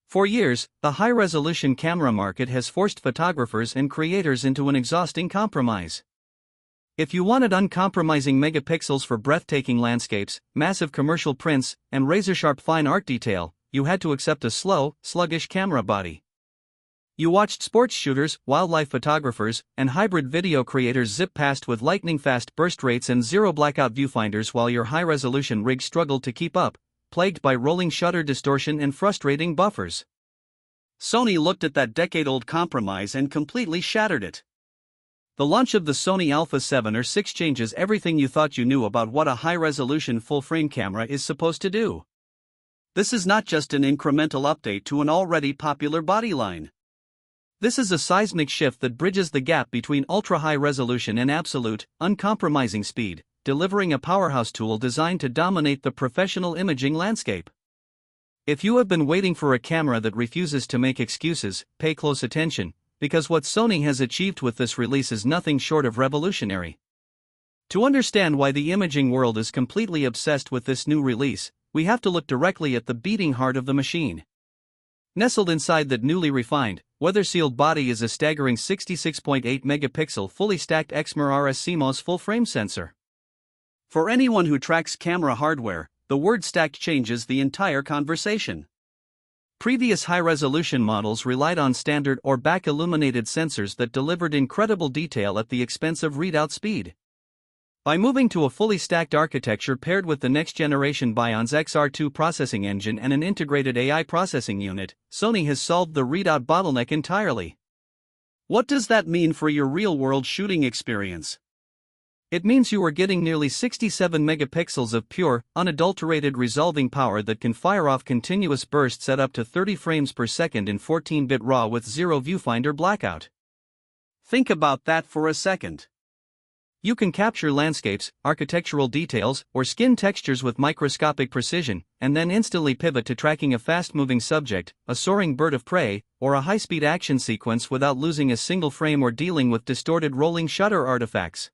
For years, the high-resolution camera market has forced photographers and creators into an exhausting compromise. If you wanted uncompromising megapixels for breathtaking landscapes, massive commercial prints, and razor-sharp fine art detail, you had to accept a slow, sluggish camera body. You watched sports shooters, wildlife photographers, and hybrid video creators zip past with lightning-fast burst rates and zero-blackout viewfinders while your high-resolution rig struggled to keep up, plagued by rolling shutter distortion and frustrating buffers. Sony looked at that decade-old compromise and completely shattered it. The launch of the Sony A7R VI changes everything you thought you knew about what a high-resolution full-frame camera is supposed to do. This is not just an incremental update to an already popular bodyline. This is a seismic shift that bridges the gap between ultra-high resolution and absolute, uncompromising speed, delivering a powerhouse tool designed to dominate the professional imaging landscape. If you have been waiting for a camera that refuses to make excuses, pay close attention, because what Sony has achieved with this release is nothing short of revolutionary. To understand why the imaging world is completely obsessed with this new release, we have to look directly at the beating heart of the machine. Nestled inside that newly refined, weather-sealed body is a staggering 66.8 megapixel fully stacked Exmor RS CMOS full-frame sensor. For anyone who tracks camera hardware, the word stacked changes the entire conversation. Previous high-resolution models relied on standard or back-illuminated sensors that delivered incredible detail at the expense of readout speed. By moving to a fully stacked architecture paired with the next-generation BIONZ XR2 processing engine and an integrated AI processing unit, Sony has solved the readout bottleneck entirely. What does that mean for your real-world shooting experience? It means you are getting nearly 67 megapixels of pure, unadulterated resolving power that can fire off continuous bursts at up to 30 frames per second in 14-bit RAW with zero viewfinder blackout. Think about that for a second. You can capture landscapes, architectural details, or skin textures with microscopic precision, and then instantly pivot to tracking a fast-moving subject, a soaring bird of prey, or a high-speed action sequence without losing a single frame or dealing with distorted rolling shutter artifacts.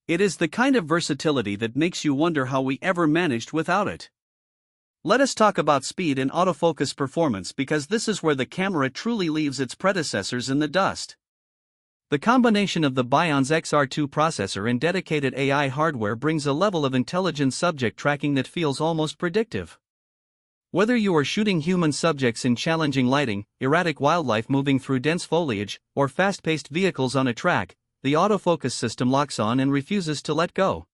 It is the kind of versatility that makes you wonder how we ever managed without it. Let us talk about speed and autofocus performance because this is where the camera truly leaves its predecessors in the dust. The combination of the BIONZ XR2 processor and dedicated AI hardware brings a level of intelligent subject tracking that feels almost predictive. Whether you are shooting human subjects in challenging lighting, erratic wildlife moving through dense foliage, or fast-paced vehicles on a track, the autofocus system locks on and refuses to let go.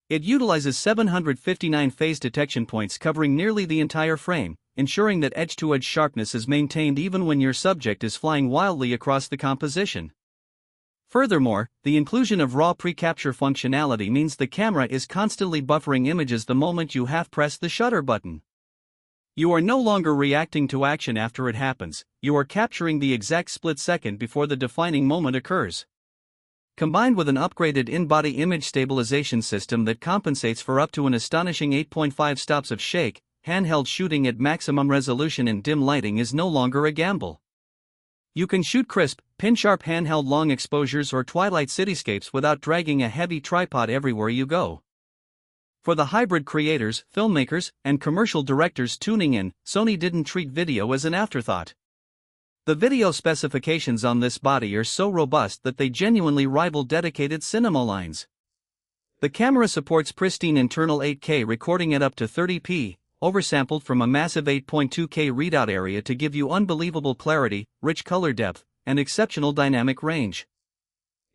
It utilizes 759 phase detection points covering nearly the entire frame, ensuring that edge-to-edge sharpness is maintained even when your subject is flying wildly across the composition. Furthermore, the inclusion of RAW pre-capture functionality means the camera is constantly buffering images the moment you half-press the shutter button. You are no longer reacting to action after it happens, you are capturing the exact split second before the defining moment occurs. Combined with an upgraded in-body image stabilization system that compensates for up to an astonishing 8.5 stops of shake, handheld shooting at maximum resolution in dim lighting is no longer a gamble. You can shoot crisp, pin-sharp handheld long exposures or twilight cityscapes without dragging a heavy tripod everywhere you go. For the hybrid creators, filmmakers, and commercial directors tuning in, Sony didn't treat video as an afterthought. The video specifications on this body are so robust that they genuinely rival dedicated cinema lines. The camera supports pristine internal 8K recording at up to 30p, oversampled from a massive 8.2K readout area to give you unbelievable clarity, rich color depth, and exceptional dynamic range.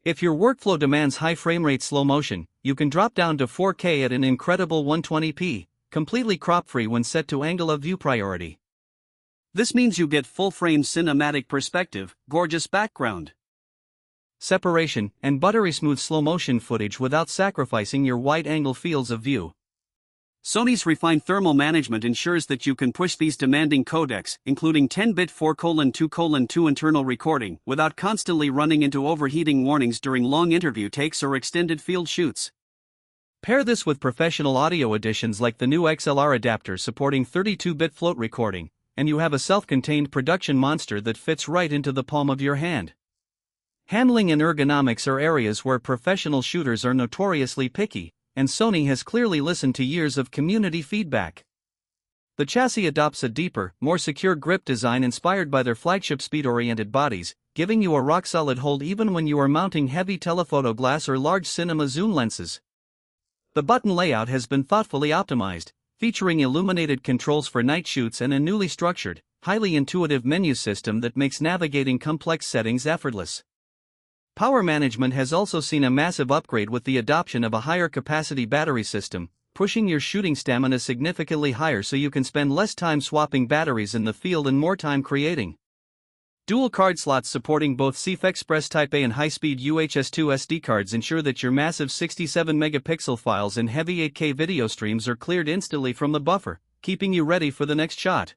If your workflow demands high frame rate slow motion, you can drop down to 4K at an incredible 120p, completely crop-free when set to angle of view priority. This means you get full-frame cinematic perspective, gorgeous background separation, and buttery smooth slow-motion footage without sacrificing your wide-angle fields of view. Sony's refined thermal management ensures that you can push these demanding codecs, including 10-bit 4:2:2 internal recording, without constantly running into overheating warnings during long interview takes or extended field shoots. Pair this with professional audio additions like the new XLR adapter supporting 32-bit float recording, and you have a self-contained production monster that fits right into the palm of your hand. Handling and ergonomics are areas where professional shooters are notoriously picky, and Sony has clearly listened to years of community feedback. The chassis adopts a deeper, more secure grip design inspired by their flagship speed-oriented bodies, giving you a rock-solid hold even when you are mounting heavy telephoto glass or large cinema zoom lenses. The button layout has been thoughtfully optimized, featuring illuminated controls for night shoots and a newly structured, highly intuitive menu system that makes navigating complex settings effortless. Power management has also seen a massive upgrade with the adoption of a higher capacity battery system, pushing your shooting stamina significantly higher so you can spend less time swapping batteries in the field and more time creating. Dual card slots supporting both CF Express Type A and high-speed UHS-2 SD cards ensure that your massive 67-megapixel files and heavy 8K video streams are cleared instantly from the buffer, keeping you ready for the next shot.